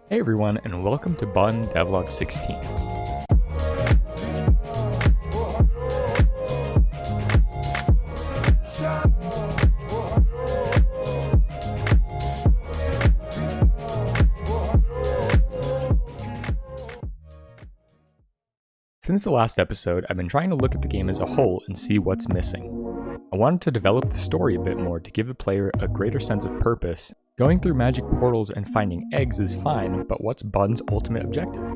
Hey everyone, and welcome to Bun Devlog 16. Since the last episode, I've been trying to look at the game as a whole and see what's missing. I wanted to develop the story a bit more to give the player a greater sense of purpose. Going through magic portals and finding eggs is fine, but what's Bun's ultimate objective?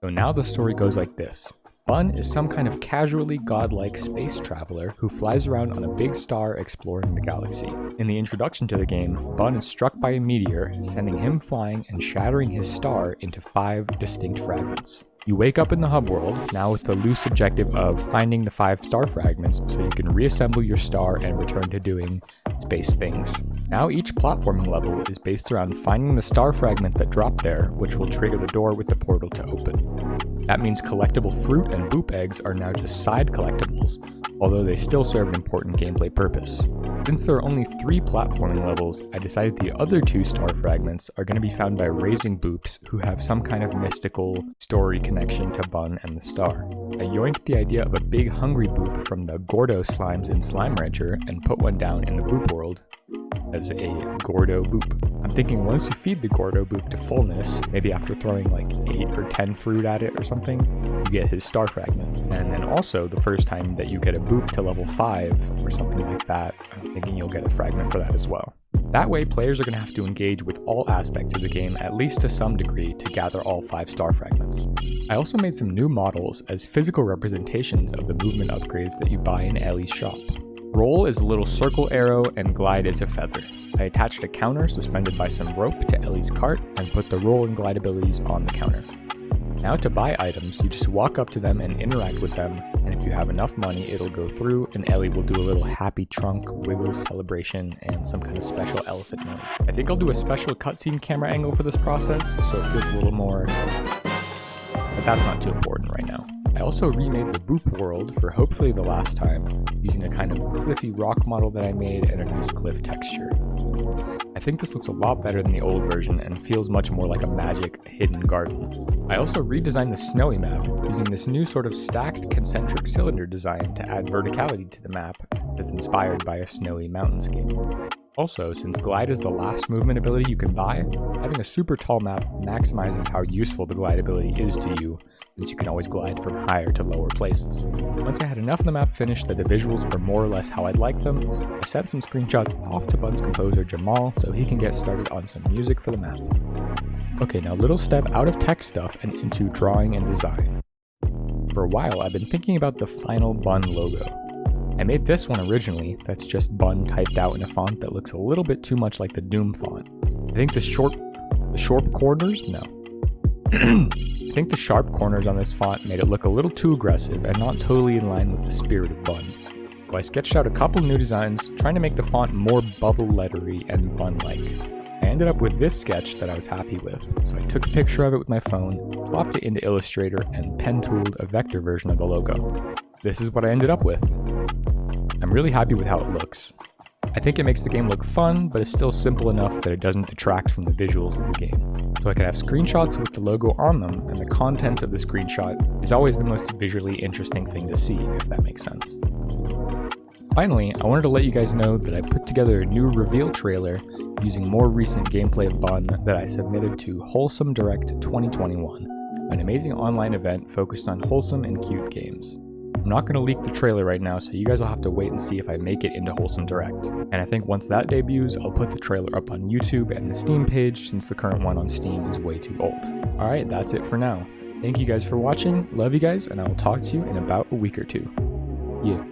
So now the story goes like this. Bun is some kind of casually godlike space traveler who flies around on a big star exploring the galaxy. In the introduction to the game, Bun is struck by a meteor, sending him flying and shattering his star into 5 distinct fragments. You wake up in the hub world, now with the loose objective of finding the 5 star fragments so you can reassemble your star and return to doing space things. Now each platforming level is based around finding the star fragment that dropped there, which will trigger the door with the portal to open. That means collectible fruit and boop eggs are now just side collectibles, although they still serve an important gameplay purpose. Since there are only 3 platforming levels, I decided the other 2 star fragments are going to be found by raising boops who have some kind of mystical story connection to Bun and the star. I yoinked the idea of a big hungry boop from the Gordo slimes in Slime Rancher and put one down in the boop world as a Gordo boop. I'm thinking once you feed the Gordo boop to fullness, maybe after throwing like 8 or 10 fruit at it or something, you get his star fragment. And then also the first time that you get a boop to level 5 or something like that, I'm thinking you'll get a fragment for that as well. That way, players are going to have to engage with all aspects of the game at least to some degree to gather all 5 star fragments. I also made some new models as physical representations of the movement upgrades that you buy in Ellie's shop. Roll is a little circle arrow and glide is a feather. I attached a counter suspended by some rope to Ellie's cart and put the roll and glide abilities on the counter. Now to buy items, you just walk up to them and interact with them, and if you have enough money, it'll go through and Ellie will do a little happy trunk wiggle celebration and some kind of special elephant noise. I think I'll do a special cutscene camera angle for this process, so it feels a little more, but that's not too important right now. I also remade the boop world for hopefully the last time, using a kind of cliffy rock model that I made and a nice cliff texture. I think this looks a lot better than the old version and feels much more like a magic hidden garden. I also redesigned the snowy map, using this new sort of stacked concentric cylinder design to add verticality to the map that's inspired by a snowy mountainscape. Also, since glide is the last movement ability you can buy, having a super tall map maximizes how useful the glide ability is to you, since you can always glide from higher to lower places. Once I had enough of the map finished that the visuals were more or less how I'd like them, I sent some screenshots off to Bun's composer Jamal so he can get started on some music for the map. Okay, now little step out of tech stuff and into drawing and design. For a while, I've been thinking about the final Bun logo. I made this one originally, that's just Bun typed out in a font that looks a little bit too much like the Doom font. I think the sharp corners on this font made it look a little too aggressive and not totally in line with the spirit of Bun. So I sketched out a couple new designs, trying to make the font more bubble lettery and Bun-like. I ended up with this sketch that I was happy with, so I took a picture of it with my phone, plopped it into Illustrator, and pen-tooled a vector version of the logo. This is what I ended up with. I'm really happy with how it looks. I think it makes the game look fun, but it's still simple enough that it doesn't detract from the visuals of the game. So I can have screenshots with the logo on them, and the contents of the screenshot is always the most visually interesting thing to see, if that makes sense. Finally, I wanted to let you guys know that I put together a new reveal trailer using more recent gameplay of Bun that I submitted to Wholesome Direct 2021, an amazing online event focused on wholesome and cute games. I'm not going to leak the trailer right now, so you guys will have to wait and see if I make it into Wholesome Direct. And I think once that debuts, I'll put the trailer up on YouTube and the Steam page since the current one on Steam is way too old. Alright, that's it for now. Thank you guys for watching, love you guys, and I will talk to you in about a week or two. Yeah.